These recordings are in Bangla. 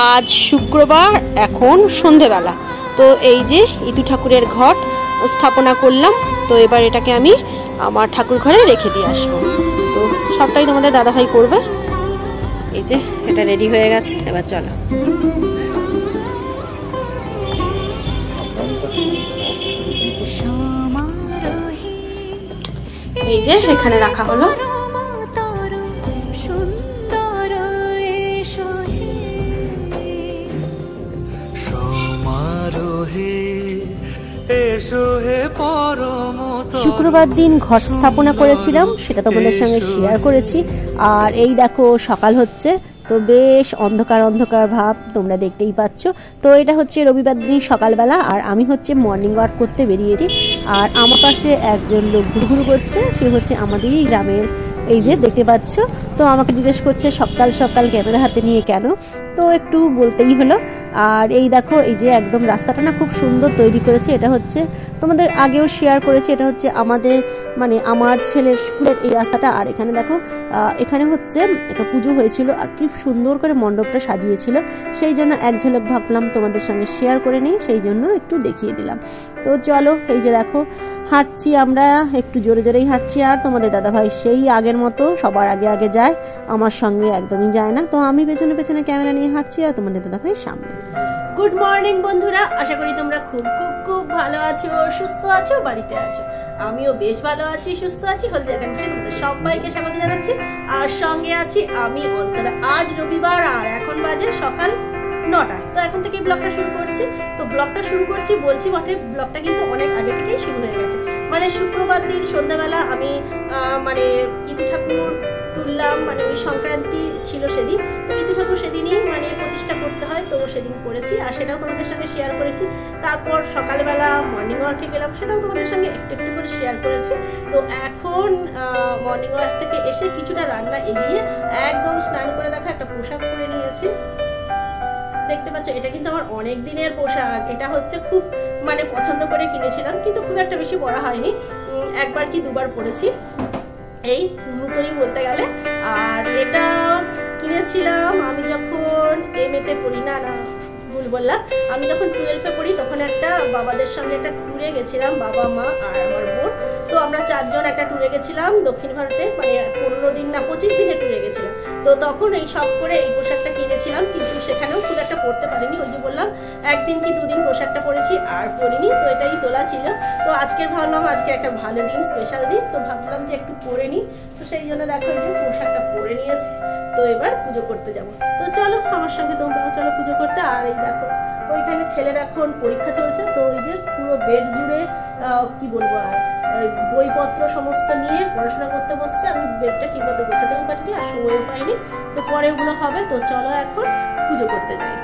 আজ শুক্রবার, এখন সন্ধেবেলা। তো এই যে ইতু ঠাকুরের ঘট স্থাপনা করলাম। তো এবার এটাকে আমি আমার ঠাকুর ঘরে রেখে দিয়ে আসবো। তো সবটাই তোমাদের দাদাভাই করবে। এই যে এটা রেডি হয়ে গেছে, এবার চলো। এই যে এখানে রাখা হলো। শুক্রবার দিন ঘট স্থাপনা করেছিলাম, সেটা তোমাদের সঙ্গে শেয়ার করেছি। আর এই দেখো সকাল হচ্ছে, তো বেশ অন্ধকার অন্ধকার ভাব তোমরা দেখতেই পাচ্ছ। তো এটা হচ্ছে রবিবার দিন সকালবেলা, আর আমি হচ্ছে মর্নিং ওয়াক করতে বেরিয়েছি। আর আমার পাশে একজন লোক ঘুরঘুর করছে, সে হচ্ছে আমাদেরই গ্রামের, এই যে দেখতে পাচ্ছ। তো আমাকে জিজ্ঞেস করছে সকাল সকাল ক্যামেরা হাতে নিয়ে কেন, তো একটু বলতেই হলো। আর এই দেখো এই যে একদম রাস্তাটা না খুব সুন্দর তৈরি করেছে। এটা হচ্ছে তোমাদের আগেও শেয়ার করেছি, এটা হচ্ছে আমাদের মানে আমার ছেলের স্কুলের এই রাস্তাটা। আর এখানে দেখো এখানে হচ্ছে একটা পুজো হয়েছিল, আর কি সুন্দর করে মণ্ডপটা সাজিয়েছিল। সেই জন্য এক ঝলক ভাবলাম তোমাদের সঙ্গে শেয়ার করে নিই, সেই জন্য একটু দেখিয়ে দিলাম। তো চলো, এই যে দেখো হাঁটছি, আমরা একটু জোরে জোরেই হাঁটছি। আর তোমাদের দাদাভাই সেই আগের মতো সবার আগে আগে যায়, আমার সঙ্গে একদমই যায় না। তো আমি পেছনে পেছনে ক্যামেরা নিয়ে হাঁটছি, আর তোমাদের দাদাভাই সামনে। গুড মর্নিং বন্ধুরা, আশা করি তোমরা খুব খুব খুব ভালো আছো, সুস্থ আছো, বাড়িতে আছো। আমিও বেশ ভালো আছি, সুস্থ আছি। হলদিয়া ক্যান্টিনে তোমাদের সবাইকে স্বাগত জানাচ্ছি। আর সঙ্গে আছি আমি অন্তরা। আজ রবিবার, আর এখন বাজে সকাল 9টা। তো এখন থেকে ব্লগটা শুরু করছি। তো ব্লগটা শুরু করছি বলছি বটে, ব্লগটা কিন্তু অনেক আগে থেকেই শুরু হয়ে গেছে। মানে শুক্রবার দিন সন্ধ্যাবেলা আমি মানে ইতু ঠাকুর তুললাম, মানে ওই সংক্রান্তি ছিল সেদিন। তো ইতু ঠাকুর সেদিনই মানে প্রতিষ্ঠা করতে হয়, তো সেদিন করেছি, আর সেটাও তোমাদের সঙ্গে শেয়ার করেছি। তারপর সকালবেলা মর্নিং ওয়ার্কে গেলাম, সেটাও তোমাদের সঙ্গে একটু একটু করে শেয়ার করেছি। তো এখন মর্নিং ওয়ার্ক থেকে এসে কিছুটা রান্না এগিয়ে একদম স্নান করে দেখো একটা পোশাক পরে নিয়েছি। দেখতে পাচ্ছ, এটা কিন্তু আমার অনেক দিনের পোশাক। এটা হচ্ছে খুব মানে পছন্দ করে কিনেছিলাম, কিন্তু খুব একটা বেশি পরা হয়নি, একবার কি দুবার পরেছি, এই নতুনই বলতে গেলে। আর এটা কিনেছিলাম আমি যখন এমএতে পড়ি, না ভুল বললাম, আমি যখন 12-এ পড়ি, তখন একটা বাবাদের সঙ্গে একটা ট্যুরে গেছিলাম, বাবা মা আর আমার বোন। তো আমরা 4 জন একটা ট্যুরে গেছিলাম দক্ষিণ ভারতে, মানে 15 দিন না 25 দিনের ট্যুরে গেছিলাম। তো তখন এই সব করে এই পোশাকটা কিনেছিলাম, কিন্তু সেখানেও খুব একটা পরতে পারিনি। ওই যে বললাম একদিন কি দুদিন পোশাকটা পরেছি, আর পরিনি। তো এটাই তোলা ছিল। তো আজকের ভাবলাম আজকে একটা ভালো দিন, স্পেশাল দিন, তো ভাবলাম যে একটু পরে নিই। তো সেই জন্য দেখো এই যে পোশাকটা পরে নিয়েছি। তো এবার পুজো করতে যাব। তো চলো আমার সঙ্গে তোমরাও চলো পুজো করতে। আর এই দেখো ওইখানে ছেলের এখন পরীক্ষা চলছে, তো ওই যে পুরো বেড জুড়ে কি বলবো, আর বইপত্র সমস্ত নিয়ে পড়াশোনা করতে বসছে। আমি বেডটা ঠিকমতো গোছাতেও পারিনি, আর সময়ও পাইনি। তো পরে ওগুলো হবে। তো চলো এখন পুজো করতে যাই।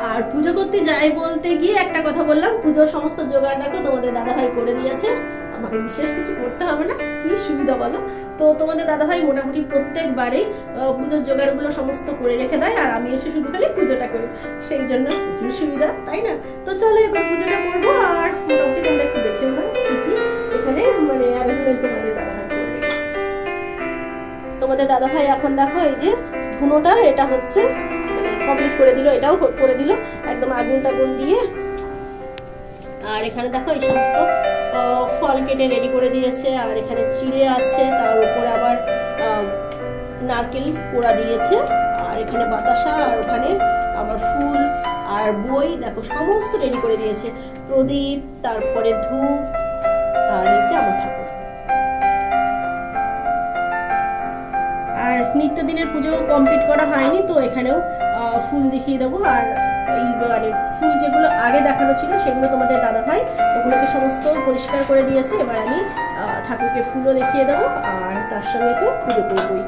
আর পুজো করতে যাই বলতে গিয়ে একটা কথা বললাম, পুজোর সমস্ত জোগাড় দেখো তোমাদের দাদাভাই করে দিয়েছে। আমাকে বিশেষ কিছু করতে হবে না, কি সুবিধা বলো। তো তোমাদের দাদাভাই মোটামুটি প্রত্যেকবারে পুজোর জোগাড়গুলো সমস্ত করে রেখে দেয়, আর আমি এসে শুধু খালি পুজোটা করি। সেই জন্য প্রচুর সুবিধা, তাই না? তো চলো এবার পুজোটা করবো। আর মোটামুটি তোমরা একটু দেখেও না কি কি এখানে মানে অ্যারেঞ্জমেন্ট তোমাদের দাদাভাই করে রেখেছে। তোমাদের দাদাভাই এখন দেখো এই যে ধুনোটা, এটা হচ্ছে মানে কমপ্লিট করে দিল, এটাও করে দিল একদম আগুন টাগুন দিয়ে। আর এখানে দেখো এই সমস্ত ফল কেটে রেডি করে দিয়েছে। আর এখানে চিড়ে আছে, তার উপরে আবার নারকেল পোড়া দিয়েছে। আর এখানে বাতাসা, আর ওখানে আবার ফুল আর বই দেখো সমস্ত রেডি করে দিয়েছে। প্রদীপ, তারপরে ধূপ, আর নিচে আমার ঠাকুর। আর নিত্যদিনের পুজো কমপ্লিট করা হয়নি, তো এখানেও ফুল দেখিয়ে দেবো। আর এই মানে ফুল যেগুলো আগে দেখানো ছিল সেগুলো তোমাদের দাদাভাই ওগুলোকে সমস্ত পরিষ্কার করে দিয়েছে। এবার আমি ঠাকুরকে ফুলও দেখিয়ে দেবো, আর তার সঙ্গে তো পুজো করবোই।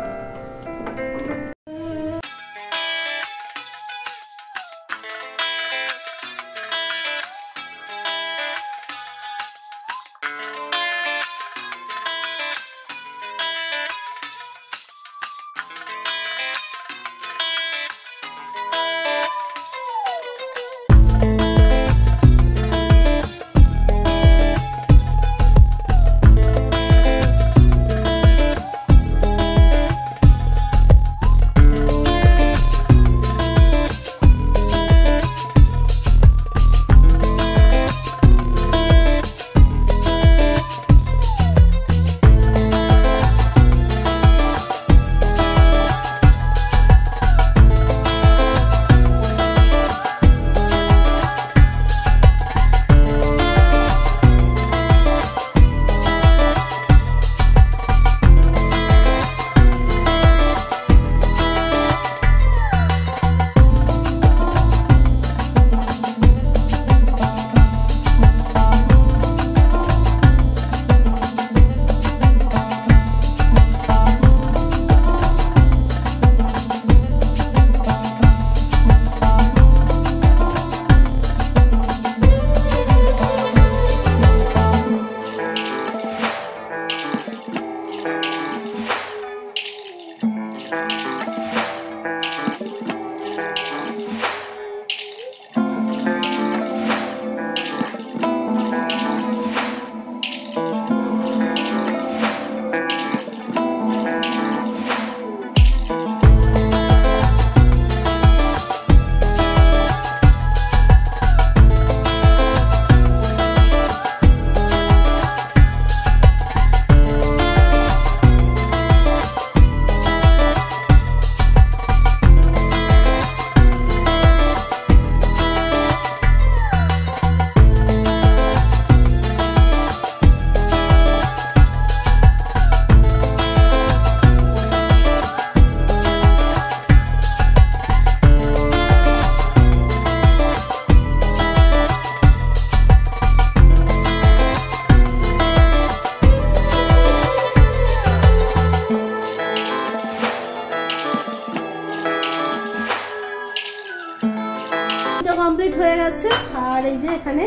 হয়ে গেছে। আর এই যে এখানে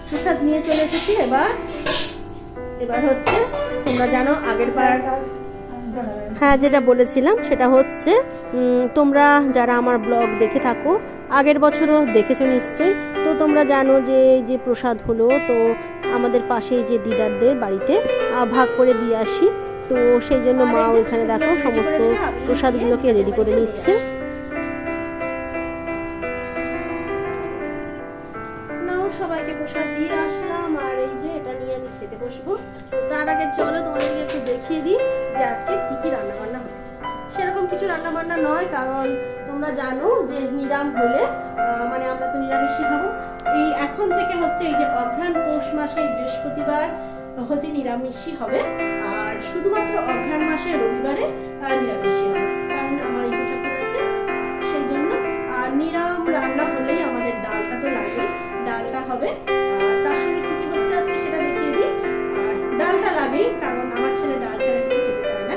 প্রসাদ নিয়ে চলে এসেছি। এবার হচ্ছে তোমরা জানো আগের বার হ্যাঁ যেটা বলেছিলাম সেটা হচ্ছে তোমরা যারা আমার ব্লগ দেখে থাকো আগের বছরও দেখেছো নিশ্চয়ই, তো তোমরা জানো যে প্রসাদ হলো তো আমাদের পাশেই যে দিদারদের বাড়িতে ভাগ করে দিয়ে আসি। তো সেই জন্য মা ওইখানে দেখো সমস্ত প্রসাদগুলোকে রেডি করে নিচ্ছে। সবাইকে প্রসাদ দিয়ে আসলাম আর এই যে এটা নিয়ে আমি খেতে বসবো। তার আগে চলো তোমাদেরকে একটু দেখিয়ে দিই যে আজকে কি কি রান্না বান্না হয়েছে। সেরকম কিছু রান্না বান্না নয়, কারণ তোমরা জানো যে নিরাম হলে মানে আমরা তো নিরামিষই খাবো। এই এখন থেকে হচ্ছে এই যে অঘ্রাণ পৌষ মাসে বৃহস্পতিবার হচ্ছে নিরামিষই হবে, আর শুধুমাত্র অঘ্রাণ মাসে রবিবারে নিরামিষই হবে, কারণ আমার ইদু ঠাকুর আছে সেই জন্য। আর নিরাম রান্না হলেই আমাদের ডালটা তো লাগে, ডালটা হবে। আর তার সঙ্গে কি কি হচ্ছে আজকে সেটা দেখিয়ে দিই। আর ডালটা লাগেই, কারণ আমার ছেলে ডাল ছাড়া কিছু খেতে চায় না।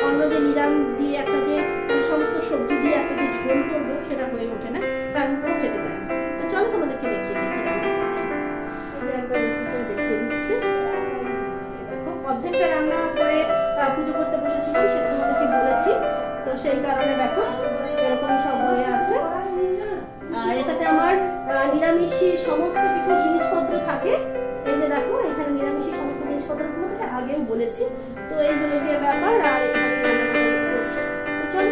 অন্য যে নিরাম দিয়ে একটা যে সমস্ত সবজি দিয়ে একটা যে ঝোল করবো সেটা হয়ে ওঠে না, কারণ ও খেতে চায় না। তো চলো তোমাদেরকে দেখিয়ে দিই কি রান্না করছি। একবার দেখিয়ে দিচ্ছি। দেখো অর্ধেকটা রান্না করে পুজো করতে বসেছিলাম, সেটা তোমাদেরকে বলেছি। তো সেই কারণে দেখো এরকম সব হয়ে আছে। আর এটাতে আমার নিরামিষী সমস্ত কিছু জিনিসপত্র থাকে। এই যে দেখো এখানে নিরামিষী সমস্ত জিনিসপত্র তোমাদেরকে আগেও বলেছি। তো এইগুলো দিয়ে ব্যাপার আর এইভাবে রান্না করছি। তো চলো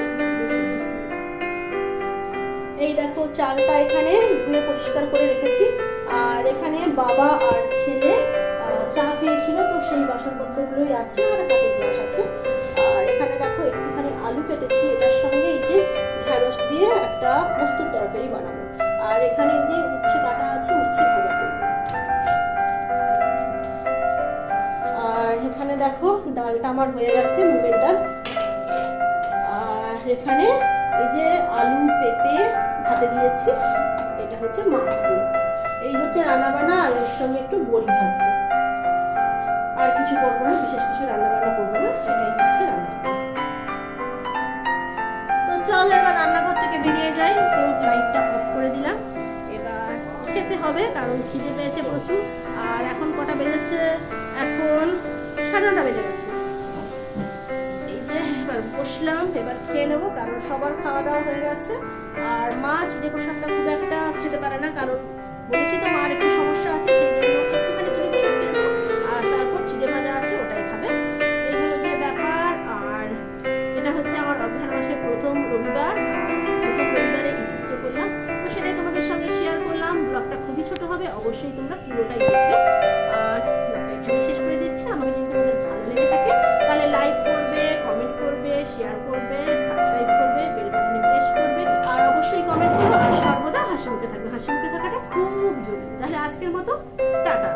এই দেখো চালটা এখানে ধুয়ে পরিষ্কার করে রেখেছি। আর এখানে বাবা আর ছেলে চা খেয়েছিল, তো সেই বাসনপত্রগুলোই আছে আর কাঁচের গ্লাস আছে। আর এখানে দেখো একটুখানি আলু কেটেছি, এটার সঙ্গে এই যে ঢেঁড়স দিয়ে একটা পোস্তর তরকারি বানাবো। আর এখানে যে উচ্ছে কাটা আছে, উচ্ছে ভাজা করবো। আর এখানে দেখো ডালটা আমার হয়ে গেছে, মুগের ডাল। আর এখানে এই যে আলু পেঁপে ভাতে দিয়েছি, এটা হচ্ছে মাখবো। এই হচ্ছে রান্না বান্না। আর এর সঙ্গে একটু বড়ি ভাজবো, আর কিছু করবো না, বিশেষ কিছু রান্না বান্না করবো না, এটাই হচ্ছে রান্না। তো চল এবার রান্নাঘর থেকে বেরিয়ে যাই। তো লাইটটা অফ করে দিলাম। এবার খেতে হবে, কারণ খিদে পেয়েছে প্রচুর। আর এখন কটা বেজেছে? এখন 9:30 বেজে গেছে। এই যে এবার বসলাম, এবার খেয়ে নেবো, কারণ সবার খাওয়া দাওয়া হয়ে গেছে। আর মা চিড়ে প্রসাদটা খুব একটা খেতে পারে না, কারণ বলেছি তো মার একটু সমস্যা আছে, সেই জন্য একটুখানি চিড়ে প্রসাদ খেয়েছে। আর তারপর চিড়ে ভাজা আছে, ওটাই খাবে। এই হলো গিয়ে ব্যাপার। আর এটা হচ্ছে আমার অঘ্রাণ মাসের প্রথম রবিবার, প্রথম রবিবারে ইদু পুজো করলাম। তো সেটাই তোমাদের সঙ্গে শেয়ার করলাম। ব্লগটা খুবই ছোট হবে, অবশ্যই তোমরা পুরোটাই দেখবে। আর ব্লগটা এখানে শেষ করে দিচ্ছি। আমাকে যদি তোমাদের ভালো লেগে থাকে তাহলে লাইক করবে, কমেন্ট করবে, শেয়ার করবে, সাবস্ক্রাইব করবে, বেল বাটনে প্রেস করবে। আর অবশ্যই কমেন্ট করো। আর সর্বদা হাসি মুখে থাকবে, হাসি মুখে থাকাটা খুব জরুরি। তাহলে আজকের মতো টাটা।